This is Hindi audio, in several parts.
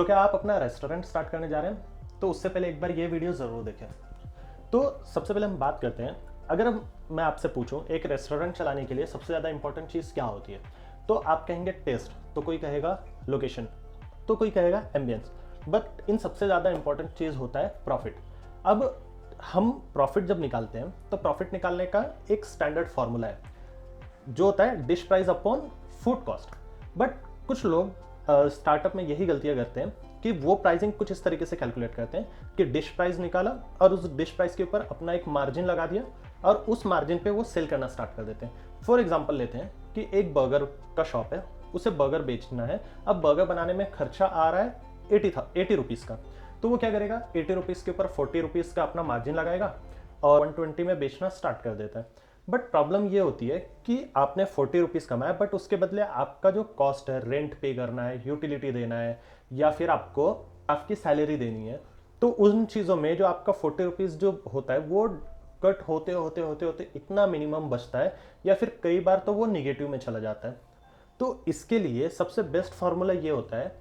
तो क्या आप अपना रेस्टोरेंट स्टार्ट करने जा रहे हैं? तो उससे पहले एक बार ये वीडियो ज़रूर देखें। तो सबसे पहले हम बात करते हैं, अगर मैं आपसे पूछूं एक रेस्टोरेंट चलाने के लिए सबसे ज़्यादा इंपॉर्टेंट चीज़ क्या होती है, तो आप कहेंगे टेस्ट, तो कोई कहेगा लोकेशन, तो कोई कहेगा एम्बियंस। बट इन सबसे ज़्यादा इंपॉर्टेंट चीज़ होता है प्रॉफिट। अब हम प्रॉफिट जब निकालते हैं तो प्रॉफिट निकालने का एक स्टैंडर्ड फॉर्मूला है जो होता है dish price upon food cost. But कुछ लोग स्टार्टअप में यही गलतियां करते हैं कि वो प्राइसिंग कुछ इस तरीके से कैलकुलेट करते हैं कि डिश प्राइस निकाला और उस डिश प्राइस के ऊपर अपना एक मार्जिन लगा दिया और उस मार्जिन पे वो सेल करना स्टार्ट कर देते हैं। फॉर एग्जांपल लेते हैं कि एक बर्गर का शॉप है, उसे बर्गर बेचना है। अब बर्गर बनाने में खर्चा आ रहा है 80 रुपीज़ का, तो वो क्या करेगा, 80 रुपीज़ के ऊपर 40 रुपीज़ का अपना मार्जिन लगाएगा और 120 में बेचना स्टार्ट कर देता है। बट प्रॉब्लम ये होती है कि आपने 40 रुपीज़ कमाया, बट उसके बदले आपका जो कॉस्ट है, रेंट पे करना है, यूटिलिटी देना है, या फिर आपको आपकी सैलरी देनी है, तो उन चीज़ों में जो आपका 40 रुपीज़ जो होता है वो कट होते होते होते होते इतना मिनिमम बचता है, या फिर कई बार तो वो निगेटिव में चला जाता है। तो इसके लिए सबसे बेस्ट फार्मूला ये होता है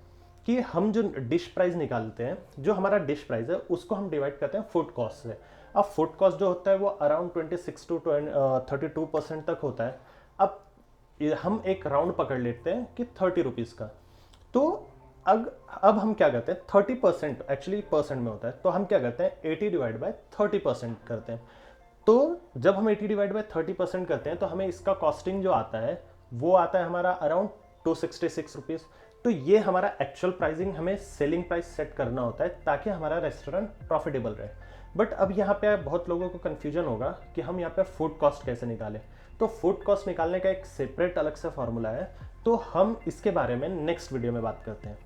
कि हम जो डिश प्राइस निकालते हैं, जो हमारा डिश प्राइस है उसको हम डिवाइड करते हैं फूड कॉस्ट से। अब फूड कॉस्ट जो होता है वो अराउंड 26 टू 32% तक होता है। अब हम एक राउंड पकड़ लेते हैं कि 30 रुपीज़ का। तो अब हम क्या करते हैं, 30% एक्चुअली परसेंट में होता है, तो हम क्या करते हैं 80 डिवाइड बाय 30% करते हैं। तो जब हम 80 डिवाइड बाय 30% करते हैं तो हमें इसका कॉस्टिंग जो आता है वो आता है हमारा अराउंड 266 रुपीज़। तो ये हमारा एक्चुअल प्राइसिंग, हमें सेलिंग प्राइस सेट करना होता है ताकि हमारा रेस्टोरेंट प्रॉफिटेबल रहे। बट अब यहाँ पे बहुत लोगों को कन्फ्यूजन होगा कि हम यहाँ पे फूड कॉस्ट कैसे निकालें। तो फूड कॉस्ट निकालने का एक सेपरेट अलग से फॉर्मूला है, तो हम इसके बारे में नेक्स्ट वीडियो में बात करते हैं।